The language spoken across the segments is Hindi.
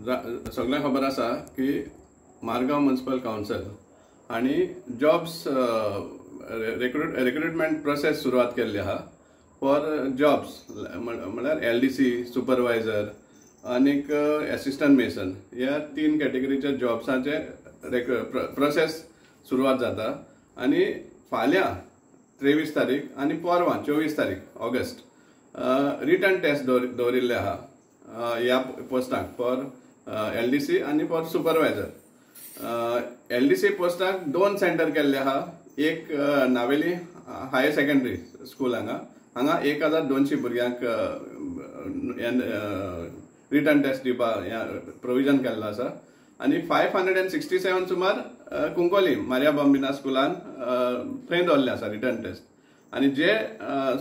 सगळ्यांक खबर आसा की मारगांव म्युनिसिपल काउन्सिल आणि जॉब्स रिक्रुटमेंट प्रोसेस सुरवात केल्ली आहा फॉर जॉब्स म्हळ्यार LDC सुपरवायझर आनीक असिस्टंट मेसन ह्या 3 कॅटेगरीच्या जॉब्साचे प्रोसेस सुरवात जाता आणि फाल्यां 23 तारीख आणि परवां 24 तारीख ऑगस्ट रिटन टेस्ट दवरिल्ले आहा ह्या पोस्टाक फॉर LDC आणि फॉर सुपरवायझर। LDC पोस्टाक 2 सेंटर केल्ले आहा, एक नावेली हायर सेकंडरी स्कूल हांगा 1200 भुरग्यांक रिटन टेस्ट दिवपाक प्रोविजन केल्लो आसा आणि 567 सुमार कुंकोली मारिया बॉम्बिना स्कुलान थंय दवरले आसा रिटन टेस्ट आणि जे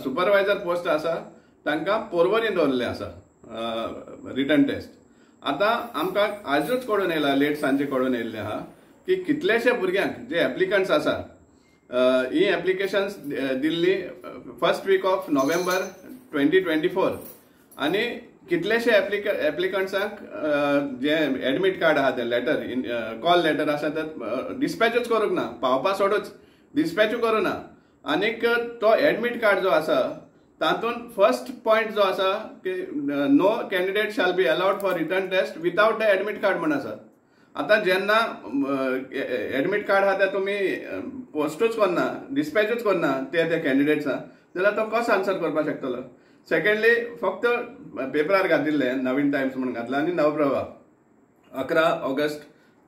सुपरवायझर पोस्ट आसा तांकां पोरवरी दवरले आसा रिटन टेस्ट। आता आमकां आजूच कळून येयला, लेट सांजे कळून येयल्ले आहा की कितलेशे भुरग्यांक जे एप्लिकंट्स आसा ही एप्लिकेशन्स दिल्ली फर्स्ट वीक ऑफ नोव्हेंबर 2024 आणि कितलेशे एप्लिकंट्सांक जे एडमिट कार्ड आहा ते लेटर कॉल लेटर आसा ते डिस्पॅचूच करूंक ना, पावपा सोडूच डिस्पॅचू करूं ना। आनीक तो एडमिट कार्ड जो आसा तातून फर्स्ट पॉइंट जो आसा की no candidate shall be allowed for written test without the admit card म्हण आसा। आता जेन्ना एडमिट कार्ड आहा ते तुमी पोस्टूच करना, डिस्पॅचूच करना ते कॅन्डिडेट्सांक, जाल्यार तो कसो आन्सर करपाक शकतलो। सेकंडली फक्त पेपरार घातिल्ले नवीन टायम्स म्हणून घातला आणि नवप्रभा 11 ऑगस्ट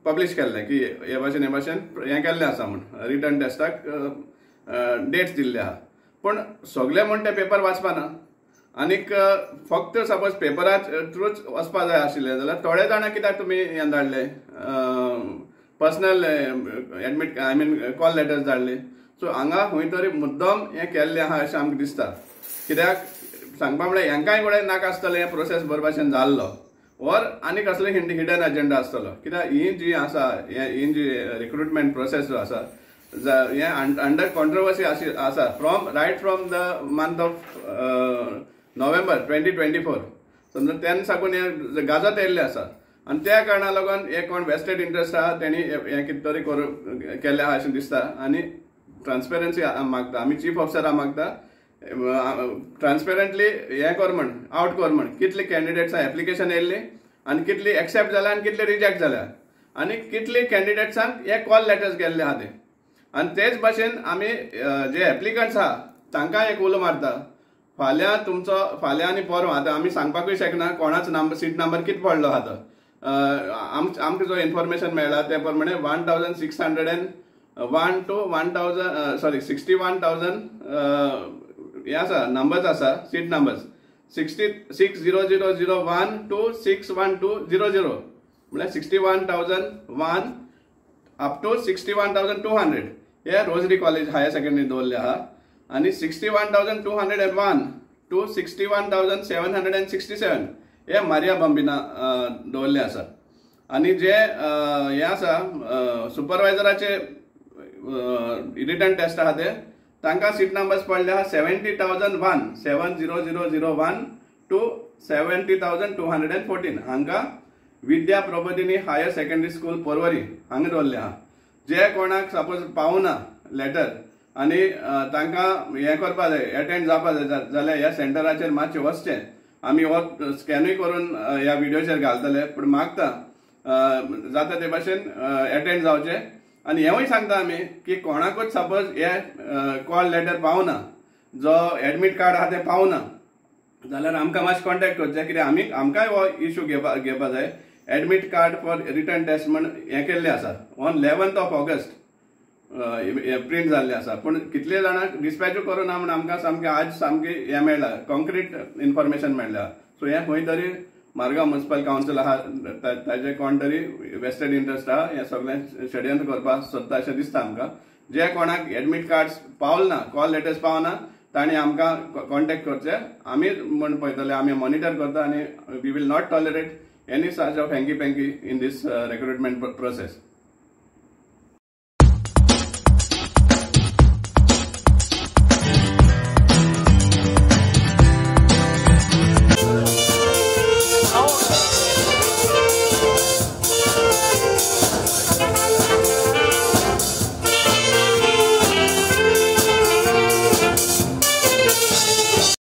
पब्लिश केल्ले की हे भाशेन हे केल्ले आसा म्हण रिटर्न टेस्टाक डेट्स दिल्ले आहा, पण सगळे म्हण ते पेपर वाचपाना। आनीक फक्त सपोज पेपरा थ्रूच वचपा जाय आशिल्ले जाल्यार थोडे जाणां कित्याक तुमी हे धाडले पर्सनल एडमिट कॉल लेटर्स धाडले। सो हांगा खंय तरी मुद्दम हे केल्ले आहा अशें आमकां दिसता, कित्याक सांगपा म्हळ्यार हेंकाय कडेन नाका आसतलें हे प्रोसेस बरे भाशेन जाल्लो ऑर आनी कसलो हिडन एजेंडा आसतलो, कित्याक ही जी आसा ही जी रिक्रुटमेंट प्रोसेस जो आसा हे अंडर कॉन्ट्रोवर्सी आसा riot from the month of November 2024 समजा तेन्ना साकून हे गाजत येयल्ले आसा आणि त्या कारणाक लागून हे कोण वेस्टेड इंटरेस्ट आहा तेणी हे कितें तरी केल्ले आहा अशें दिसता आणि ट्रान्सपेरन्सी मागता आमी चीफ ऑफिसराक मागता ट्रान्सपेरंटली हे कर म्हण आउट कर म्हण कितले कॅन्डिडेट्सां एप्लिकेशन येयल्ली आणि कितली एक्सेप्ट जाल्या आणि कितले रिजेक्ट जाल्या आणि कितले कॅन्डिडेट्सांक हे कॉल लेटर्स गेल्ले आहा ते आणि तेच भाशेन आमी जे एप्लिकंट्स आहा तांकां एक उलो मारता फाल्यां तुमचो फाल्यां आनी परवां आतां आमी सांगपाकूय शकना कोणाचो नंबर सीट नंबर कितें पडलो आहा तो आमकां जो इन्फॉर्मेशन मेळ्ळा ते प्रमाणे 1601 to 61,000 हे आसा नंबर्स आसा सीट नंबर्स 60001 to 61200 म्हळ्यार 61,001 अप टू 61,200 हे रोजरी कॉलेज हायर सेकंडरी दवरले आहा आणि 61,201 to 61,767 हे मारिया बॉम्बिना दवरले आसा। आणि जे हे आसा सुपरवायझराचे रिटन टेस्ट आहा ते तांकां सीट नंबर्स पडले आहा 70,001 to 70,214 हांकां विद्या Prabodhini higher secondary school Porvorim हांगा दवरले आहा। जे कोणाक सपोज पावना लेटर आणि तांकां हे करपा जाय अटेंड जावपा जाय जाल्यार ह्या सेंटराचेर मातशें वचचें। आमी हो स्कॅनूय करून ह्या व्हिडिओचेर घालतले, पण मागता जाता ते भाशेन अटेंड जावचे। आणि हेवूय सांगता आमी की कोणाकूच सपोज हे कॉल लेटर पावना, जो एडमिट कार्ड आहा ते पावना जाल्यार आमकां मातशें कॉन्टेक्ट करचें, कित्याक आमकांय हो इश्यू घेवपा जाय। Admit card for written test म्हण हे केल्लें आसा on 11th of August print जाल्लें आसा, पण कितले जाणांक डिस्पॅचू करूना म्हण आमकां सामकें आज सामकें हे मेळ्ळां कॉन्क्रीट इन्फॉर्मेशन मेळ्ळां। सो हे खंय तरी मारगांव म्युनिसिपल काउन्सिल आहा ताजे कोण तरी वेस्टेड इंटरेस्ट आहा हे सगळें षडयंत्र करपाक सोदता अशें दिसता आमकां। जे कोणाक एडमिट कार्ड्स पावलना, कॉल लेटर्स पावना तांणी आमकां कॉन्टेक्ट करचें। आमी म्हण पळयतले, आमी मॉनिटर करता आणि we will not tolerate any such of hanky panky in these recruitment process.